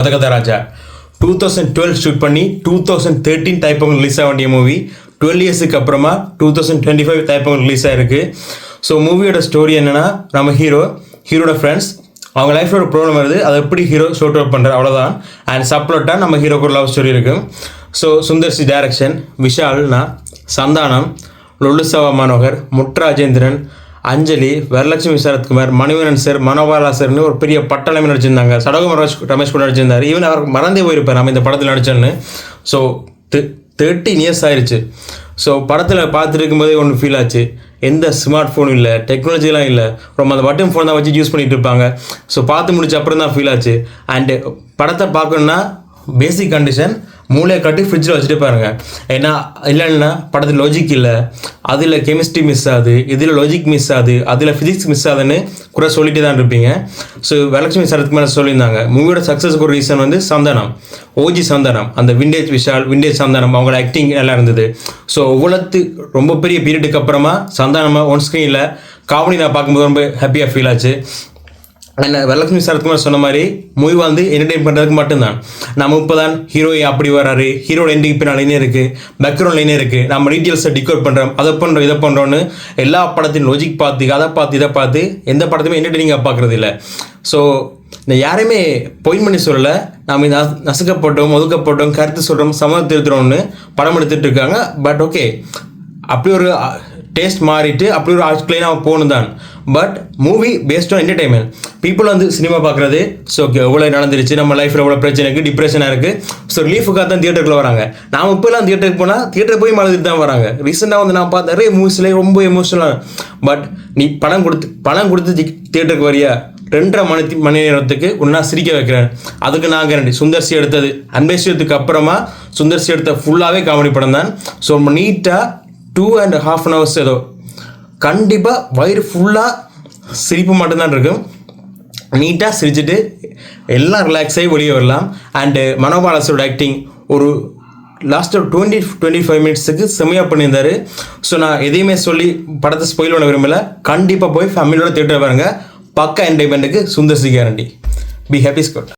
கதகத ராஜா 2012 shoot பண்ணி 2013 Thai Pongal release ஆக வேண்டிய மூவி 12 இயர்ஸுக்கு அப்புறமா 2025 தைப்பொங்கல் ரிலீஸ் ஆகிருக்கு. ஸோ மூவியோட ஸ்டோரி என்னென்னா, நம்ம ஹீரோட ஃப்ரெண்ட்ஸ் அவங்க லைஃப்பில் ஒரு ப்ராப்ளம் வருது, அதை எப்படி ஹீரோ ஷோட் அவுட் பண்ணுற அவ்வளோதான். அண்ட் சப்ளோட்டாக நம்ம ஹீரோக்கு ஒரு லவ் ஸ்டோரி இருக்குது. ஸோ சுந்தர்சி டைரக்ஷன், விஷால்னா, சந்தானம், லொல்லுசவா மனோகர், முட்ராஜேந்திரன், அஞ்சலி, வரலட்சுமி சரத்குமார், மணிவண்ணன் சார், மனோபாலா சார்னு ஒரு பெரிய பட்டாளமே நடிச்சிருந்தாங்க. சடகு ரமேஷ் கூட நடிச்சிருந்தார். ஈவன் அவருக்கு மறந்தே போயிருப்பார் நம்ம இந்த படத்தில் நடிச்சோன்னு. ஸோ 13 இயர்ஸ் ஆயிடுச்சு. ஸோ படத்தில் பார்த்துட்டு இருக்கும்போதே ஒன்று ஃபீல் ஆச்சு, எந்த ஸ்மார்ட் ஃபோனும் இல்லை, டெக்னாலஜிலாம் இல்லை, ரொம்ப அந்த பட்டன் ஃபோன் தான் வச்சு யூஸ் பண்ணிகிட்டு இருப்பாங்க. ஸோ பார்த்து முடிச்ச அப்புறம் தான் ஃபீல் ஆச்சு. அண்டு படத்தை பார்க்கணுன்னா பேசிக் கண்டிஷன் மூளையை கட்டி ஃப்ரிட்ஜில் வச்சுட்டு பாருங்க. ஏன்னா இல்லைன்னா படத்தில் லாஜிக் இல்லை, அதில் கெமிஸ்ட்ரி மிஸ் ஆகுது, இதில் லாஜிக் மிஸ் ஆகுது, அதில் ஃபிசிக்ஸ் மிஸ் ஆகுதுன்னு கூட சொல்லிட்டு தான் இருப்பீங்க. ஸோ வரலட்சுமி சரத்குமார் சொல்லியிருந்தாங்க, மூவியோட சக்ஸஸ்க்கு ஒரு ரீசன் வந்து சந்தானம், ஓஜி சந்தானம், அந்த விண்டேஜ் விஷால், விண்டேஜ் சந்தானம், அவங்களோட ஆக்டிங் எல்லாம் இருந்தது. ஸோ ஒவ்வொரு ரொம்ப பெரிய பீரியடுக்கு அப்புறமா சந்தானமாக ஒன் ஸ்க்ரீனில் காமெடி நான் பார்க்கும்போது ரொம்ப ஹாப்பியாக ஃபீல் ஆச்சு. அண்ட் வரலட்சுமி சரத்குமார் சொன்ன மாதிரி மூவி வந்து என்டர்டெயின் பண்ணுறதுக்கு மட்டும்தான். நம்ம இப்போ தான் ஹீரோ அப்படி வராரு, ஹீரோட எண்டிங் பின்னால் லைனே இருக்குது, பேக்ரவுண்ட் லைனே இருக்குது, நம்ம டீட்டெயில்ஸை டிகோட் பண்ணுறோம், அதை பண்ணுறோம், இதை பண்ணுறோன்னு எல்லா படத்தையும் லாஜிக் பார்த்து அதை பார்த்து இதை பார்த்து எந்த படத்தையுமே என்டர்டெய்னிங்காக பார்க்குறது இல்லை. ஸோ இந்த யாரையுமே பொயின் பண்ணி சொல்லலை, நாம் இந்த நசுக்கப்பட்டோம், ஒதுக்கப்பட்டோம், கருத்து சொல்கிறோம், சமூக திருத்துறோம்னு படம் எடுத்துகிட்டு இருக்காங்க. பட் ஓகே, அப்படி ஒரு டேஸ்ட் மாறிட்டு அப்படி ஒரு ஆர்ட்லைனாக போகணும் தான். But movie based on entertainment. People வந்து சினிமா பார்க்குறது, ஸோ ஓகே எவ்வளோ நடந்துருச்சு, நம்ம லைஃப்பில் எவ்வளோ பிரச்சனை இருக்குது, டிப்ரெஷனாக இருக்குது, ஸோ ரிலீஃபுக்காக தான் தியேட்டருக்குள்ள வராங்க. நாம் இப்போலாம் தியேட்டருக்கு போனால் தியேட்டர் போய் மறந்துட்டு தான் வராங்க. ரீசெண்டாக வந்து நான் பார்த்த நிறைய மூவிஸ்லேயே ரொம்ப எமோஷனலாக. பட் நீ பணம் கொடுத்து தியேட்டருக்கு வரியா, 2.5 மணி நேரத்துக்கு ஒன்றா சிரிக்க வைக்கிறேன், அதுக்கு நான் கேரண்டி. சுந்தர்சி எடுத்தது அன்பேஸ்வரத்துக்கு அப்புறமா சுந்தர்சி எடுத்த ஃபுல்லாகவே காமெடி படம் தான். ஸோ ரொம்ப நீட்டாக 2.5 hours ஏதோ கண்டிப்பாக வயிறு ஃபுல்லாக சிரிப்பு மட்டும்தான் இருக்கும். நீட்டாக சிரிச்சுட்டு எல்லாம் ரிலாக்ஸ் ஆகி வெளியே வரலாம். அண்டு மனோபாலஸோட ஆக்டிங் ஒரு லாஸ்ட்டு 20-25 மினிட்ஸுக்கு செம்மையாக பண்ணியிருந்தார். ஸோ நான் எதையுமே சொல்லி படத்தை ஸ்பாயில் பண்ண விரும்பலை. கண்டிப்பாக போய் ஃபேமிலியோட தியேட்டர் பாருங்க, பக்கா என்டர்டைன்மெண்ட்டுக்கு Sundar C guarantee. Be happy squad.